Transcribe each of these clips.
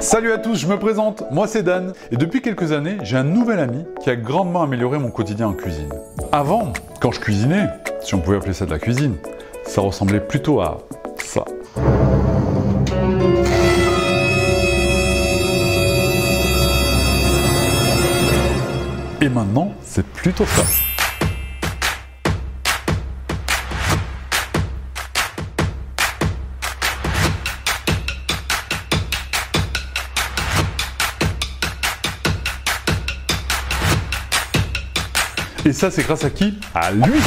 Salut à tous, je me présente, moi c'est Dan, et depuis quelques années, j'ai un nouvel ami qui a grandement amélioré mon quotidien en cuisine. Avant, quand je cuisinais, si on pouvait appeler ça de la cuisine, ça ressemblait plutôt à ça. Et maintenant, c'est plutôt ça. Et ça, c'est grâce à qui? À lui!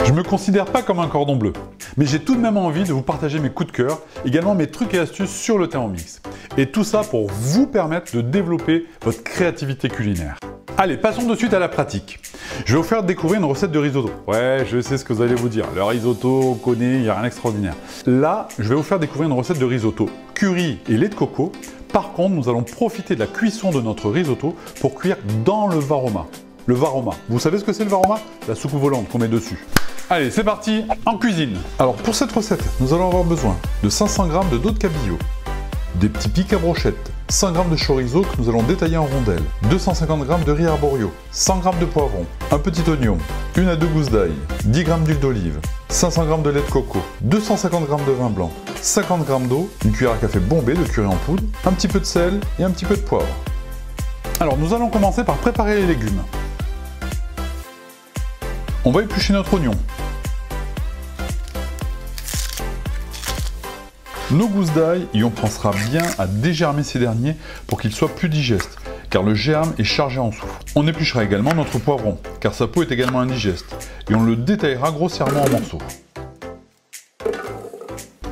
Je me considère pas comme un cordon bleu, mais j'ai tout de même envie de vous partager mes coups de cœur, également mes trucs et astuces sur le Thermomix. Et tout ça pour vous permettre de développer votre créativité culinaire. Allez, passons de suite à la pratique. Je vais vous faire découvrir une recette de risotto. Ouais, je sais ce que vous allez vous dire. Le risotto, on connaît, il n'y a rien d'extraordinaire. Là, je vais vous faire découvrir une recette de risotto curry et lait de coco. Par contre, nous allons profiter de la cuisson de notre risotto pour cuire dans le varoma. Le varoma, vous savez ce que c'est le varoma? La soucoupe volante qu'on met dessus. Allez, c'est parti, en cuisine. Alors, pour cette recette, nous allons avoir besoin de 500 g de dos de cabillaud, des petits pics à brochette, 100 g de chorizo que nous allons détailler en rondelles, 250 g de riz arborio, 100 g de poivron, un petit oignon, 1 à 2 gousses d'ail, 10 g d'huile d'olive, 500 g de lait de coco, 250 g de vin blanc, 50 g d'eau, une cuillère à café bombée de curry en poudre, un petit peu de sel et un petit peu de poivre. Alors nous allons commencer par préparer les légumes. On va éplucher notre oignon. Nos gousses d'ail, et on pensera bien à dégermer ces derniers pour qu'ils soient plus digestes, car le germe est chargé en soufre. On épluchera également notre poivron, car sa peau est également indigeste, et on le détaillera grossièrement en morceaux.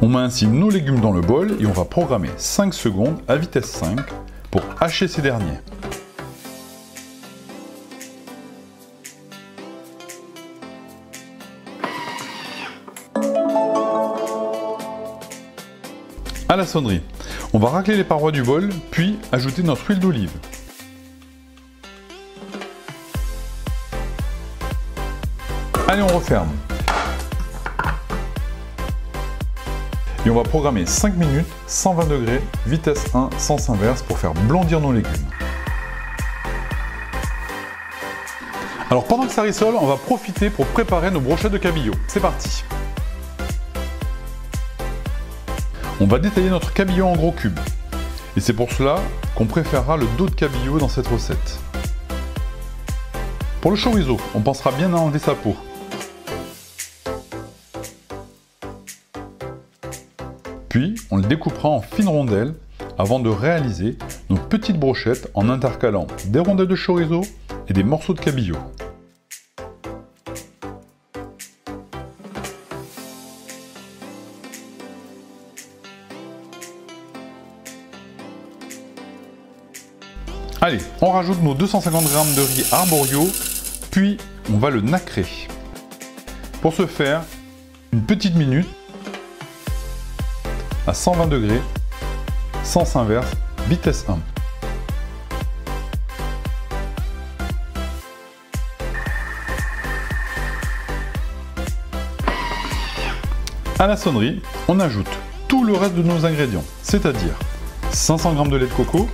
On met ainsi nos légumes dans le bol et on va programmer 5 secondes à vitesse 5 pour hacher ces derniers. À la sonnerie, on va racler les parois du bol, puis ajouter notre huile d'olive. Allez, on referme. Et on va programmer 5 minutes, 120 degrés, vitesse 1, sens inverse pour faire blondir nos légumes. Alors pendant que ça rissole, on va profiter pour préparer nos brochettes de cabillaud. C'est parti! On va détailler notre cabillaud en gros cubes. Et c'est pour cela qu'on préférera le dos de cabillaud dans cette recette. Pour le chorizo, on pensera bien à enlever sa peau. Puis, on le découpera en fines rondelles avant de réaliser nos petites brochettes en intercalant des rondelles de chorizo et des morceaux de cabillaud. Allez, on rajoute nos 250 g de riz arborio, puis on va le nacrer. Pour ce faire, une petite minute à 120 degrés, sens inverse, vitesse 1. À la sonnerie, on ajoute tout le reste de nos ingrédients, c'est-à-dire 500 g de lait de coco,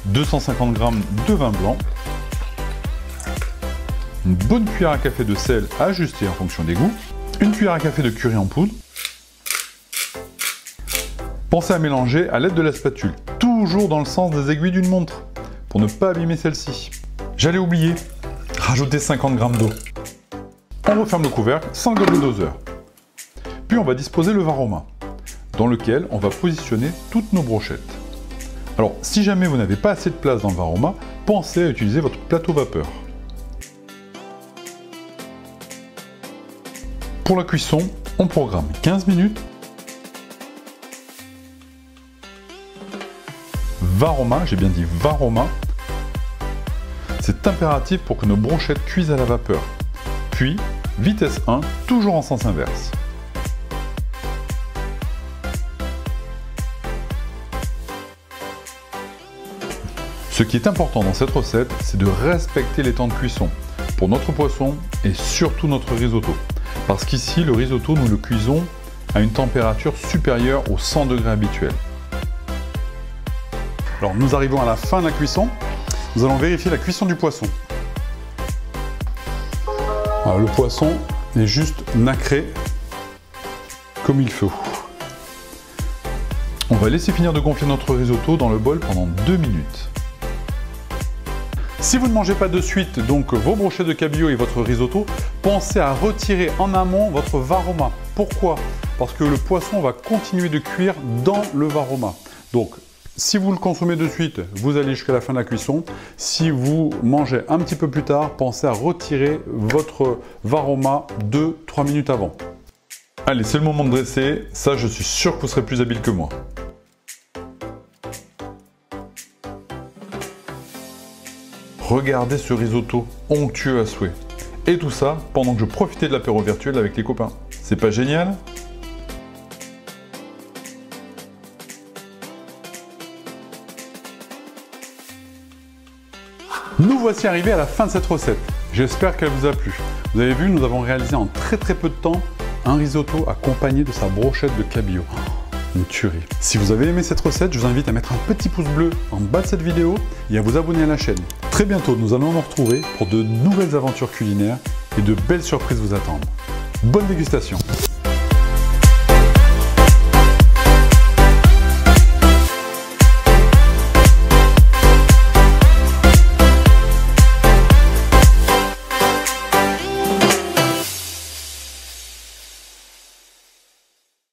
250 g de vin blanc, une bonne cuillère à café de sel à ajuster en fonction des goûts, une cuillère à café de curry en poudre. Pensez à mélanger à l'aide de la spatule, toujours dans le sens des aiguilles d'une montre, pour ne pas abîmer celle-ci. J'allais oublier, rajouter 50 g d'eau. On referme le couvercle sans gobelet doseur. Puis on va disposer le varoma, dans lequel on va positionner toutes nos brochettes. Alors, si jamais vous n'avez pas assez de place dans le varoma, pensez à utiliser votre plateau vapeur. Pour la cuisson, on programme 15 minutes. Varoma, j'ai bien dit varoma. C'est impératif pour que nos brochettes cuisent à la vapeur. Puis, vitesse 1, toujours en sens inverse. Ce qui est important dans cette recette, c'est de respecter les temps de cuisson pour notre poisson et surtout notre risotto. Parce qu'ici, le risotto, nous le cuisons à une température supérieure aux 100 degrés habituels. Alors nous arrivons à la fin de la cuisson. Nous allons vérifier la cuisson du poisson. Alors, le poisson est juste nacré comme il faut. On va laisser finir de gonfler notre risotto dans le bol pendant 2 minutes. Si vous ne mangez pas de suite donc vos brochettes de cabillaud et votre risotto, pensez à retirer en amont votre varoma. Pourquoi? Parce que le poisson va continuer de cuire dans le varoma. Donc, si vous le consommez de suite, vous allez jusqu'à la fin de la cuisson. Si vous mangez un petit peu plus tard, pensez à retirer votre varoma 2-3 minutes avant. Allez, c'est le moment de dresser. Ça, je suis sûr que vous serez plus habile que moi. Regardez ce risotto onctueux à souhait. Et tout ça pendant que je profitais de l'apéro virtuel avec les copains. C'est pas génial? Nous voici arrivés à la fin de cette recette. J'espère qu'elle vous a plu. Vous avez vu, nous avons réalisé en très peu de temps un risotto accompagné de sa brochette de cabillaud. Une tuerie. Si vous avez aimé cette recette, je vous invite à mettre un petit pouce bleu en bas de cette vidéo et à vous abonner à la chaîne. Très bientôt, nous allons nous retrouver pour de nouvelles aventures culinaires et de belles surprises vous attendent. Bonne dégustation!